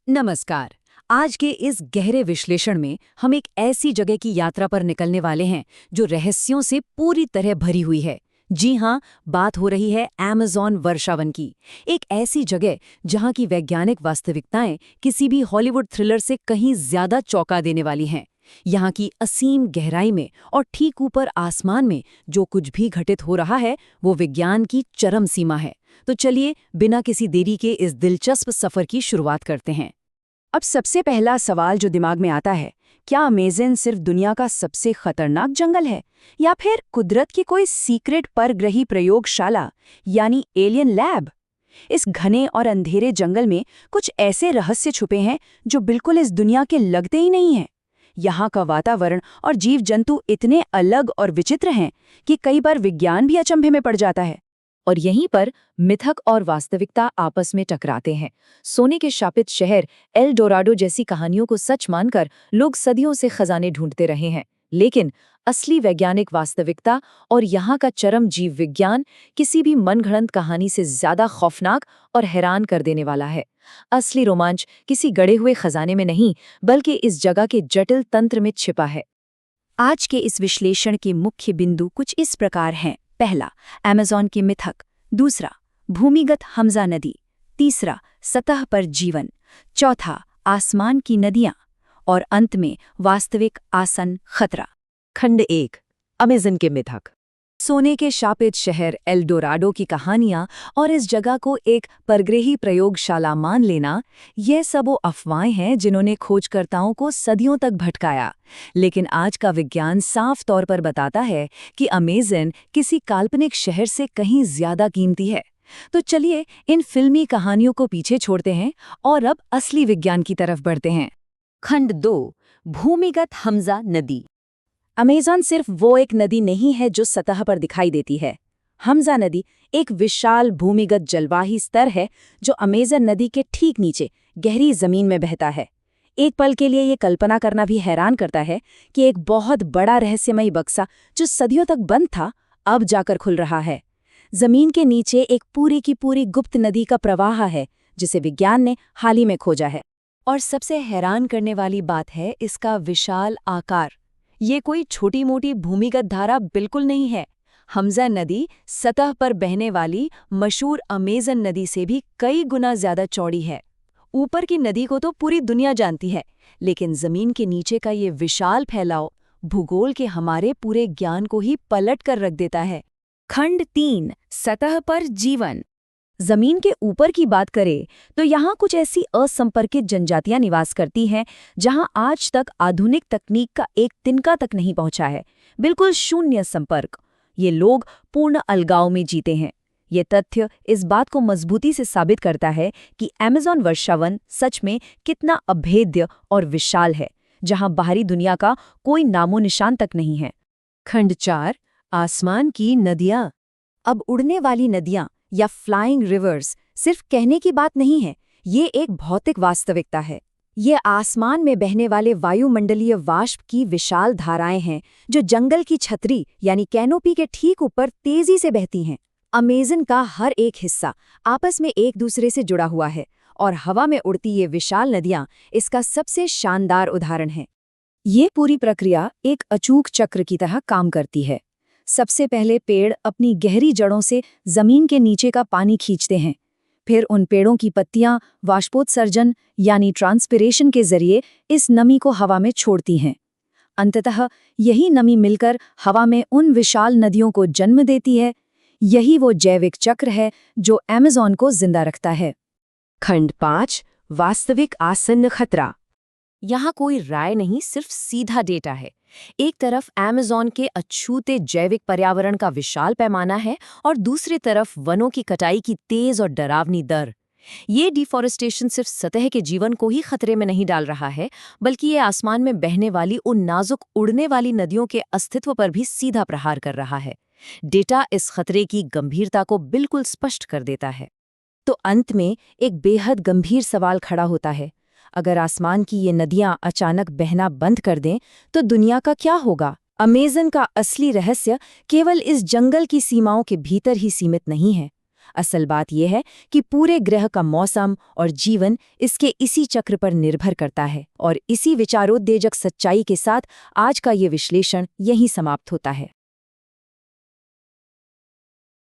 नमस्कार। आज के इस गहरे विश्लेषण में हम एक ऐसी जगह की यात्रा पर निकलने वाले हैं जो रहस्यों से पूरी तरह भरी हुई है। जी हाँ, बात हो रही है अमेज़न वर्षावन की। एक ऐसी जगह जहाँ की वैज्ञानिक वास्तविकताएं किसी भी हॉलीवुड थ्रिलर से कहीं ज्यादा चौंका देने वाली हैं। यहाँ की असीम गहराई में और ठीक ऊपर आसमान में जो कुछ भी घटित हो रहा है वो विज्ञान की चरम सीमा है। तो चलिए बिना किसी देरी के इस दिलचस्प सफर की शुरुआत करते हैं। अब सबसे पहला सवाल जो दिमाग में आता है, क्या अमेज़न सिर्फ दुनिया का सबसे खतरनाक जंगल है या फिर कुदरत की कोई सीक्रेट परग्रही प्रयोगशाला यानी एलियन लैब? इस घने और अंधेरे जंगल में कुछ ऐसे रहस्य छुपे हैं जो बिल्कुल इस दुनिया के लगते ही नहीं हैं। यहाँ का वातावरण और जीव जंतु इतने अलग और विचित्र हैं कि कई बार विज्ञान भी अचंभे में पड़ जाता है। और यहीं पर मिथक और वास्तविकता आपस में टकराते हैं। सोने के शापित शहर एल डोराडो जैसी कहानियों को सच मानकर लोग सदियों से खजाने ढूंढते रहे हैं, लेकिन असली वैज्ञानिक वास्तविकता और यहाँ का चरम जीव विज्ञान किसी भी मनगढ़ंत कहानी से ज्यादा खौफनाक और हैरान कर देने वाला है। असली रोमांच किसी गड़े हुए खजाने में नहीं, बल्कि इस जगह के जटिल तंत्र में छिपा है। आज के इस विश्लेषण के मुख्य बिंदु कुछ इस प्रकार हैं। पहला, अमेज़न की मिथक। दूसरा, भूमिगत हमजा नदी। तीसरा, सतह पर जीवन। चौथा, आसमान की नदियां। और अंत में वास्तविक आसन खतरा। खंड 1, अमेज़न के मिथक। सोने के शापित शहर एल डोराडो की कहानियां और इस जगह को एक परग्रही प्रयोगशाला मान लेना, ये सब वो अफवाहें हैं जिन्होंने खोजकर्ताओं को सदियों तक भटकाया। लेकिन आज का विज्ञान साफ तौर पर बताता है कि अमेज़न किसी काल्पनिक शहर से कहीं ज्यादा कीमती है। तो चलिए इन फिल्मी कहानियों को पीछे छोड़ते हैं और अब असली विज्ञान की तरफ बढ़ते हैं। खंड 2, भूमिगत हमजा नदी। अमेज़न सिर्फ वो एक नदी नहीं है जो सतह पर दिखाई देती है। हमजा नदी एक विशाल भूमिगत जलवाही स्तर है जो अमेज़न नदी के ठीक नीचे गहरी जमीन में बहता है। एक पल के लिए ये कल्पना करना भी हैरान करता है कि एक बहुत बड़ा रहस्यमयी बक्सा जो सदियों तक बंद था, अब जाकर खुल रहा है। जमीन के नीचे एक पूरी की पूरी गुप्त नदी का प्रवाह है जिसे विज्ञान ने हाल ही में खोजा है। और सबसे हैरान करने वाली बात है इसका विशाल आकार। ये कोई छोटी मोटी भूमिगत धारा बिल्कुल नहीं है। हमजा नदी सतह पर बहने वाली मशहूर अमेज़न नदी से भी कई गुना ज्यादा चौड़ी है। ऊपर की नदी को तो पूरी दुनिया जानती है, लेकिन जमीन के नीचे का ये विशाल फैलाव भूगोल के हमारे पूरे ज्ञान को ही पलट कर रख देता है। खंड 3, सतह पर जीवन। जमीन के ऊपर की बात करें तो यहाँ कुछ ऐसी असंपर्कित जनजातियां निवास करती हैं जहाँ आज तक आधुनिक तकनीक का एक तिनका तक नहीं पहुंचा है। बिल्कुल शून्य संपर्क। ये लोग पूर्ण अलगाव में जीते हैं। ये तथ्य इस बात को मजबूती से साबित करता है कि अमेज़न वर्षावन सच में कितना अभेद्य और विशाल है, जहाँ बाहरी दुनिया का कोई नामो निशान तक नहीं है। खंड 4, आसमान की नदियां। अब उड़ने वाली नदियां या फ्लाइंग रिवर्स सिर्फ कहने की बात नहीं है, ये एक भौतिक वास्तविकता है। ये आसमान में बहने वाले वायुमंडलीय वाष्प की विशाल धाराएं हैं जो जंगल की छतरी यानी कैनोपी के ठीक ऊपर तेजी से बहती हैं। अमेज़न का हर एक हिस्सा आपस में एक दूसरे से जुड़ा हुआ है और हवा में उड़ती ये विशाल नदियां इसका सबसे शानदार उदाहरण है। ये पूरी प्रक्रिया एक अचूक चक्र की तरह काम करती है। सबसे पहले पेड़ अपनी गहरी जड़ों से जमीन के नीचे का पानी खींचते हैं। फिर उन पेड़ों की पत्तियां वाष्पोत्सर्जन यानी ट्रांसपिरेशन के जरिए इस नमी को हवा में छोड़ती हैं। अंततः यही नमी मिलकर हवा में उन विशाल नदियों को जन्म देती है। यही वो जैविक चक्र है जो अमेज़न को जिंदा रखता है। खंड 5, वास्तविक आसन्न खतरा। यहाँ कोई राय नहीं, सिर्फ सीधा डेटा है। एक तरफ अमेज़न के अछूते जैविक पर्यावरण का विशाल पैमाना है और दूसरी तरफ वनों की कटाई की तेज और डरावनी दर। ये डिफॉरेस्टेशन सिर्फ सतह के जीवन को ही खतरे में नहीं डाल रहा है, बल्कि ये आसमान में बहने वाली उन नाजुक उड़ने वाली नदियों के अस्तित्व पर भी सीधा प्रहार कर रहा है। डेटा इस खतरे की गंभीरता को बिल्कुल स्पष्ट कर देता है। तो अंत में एक बेहद गंभीर सवाल खड़ा होता है। अगर आसमान की ये नदियां अचानक बहना बंद कर दें तो दुनिया का क्या होगा? अमेज़न का असली रहस्य केवल इस जंगल की सीमाओं के भीतर ही सीमित नहीं है। असल बात यह है कि पूरे ग्रह का मौसम और जीवन इसके इसी चक्र पर निर्भर करता है। और इसी विचारोत्तेजक सच्चाई के साथ आज का ये विश्लेषण यहीं समाप्त होता है।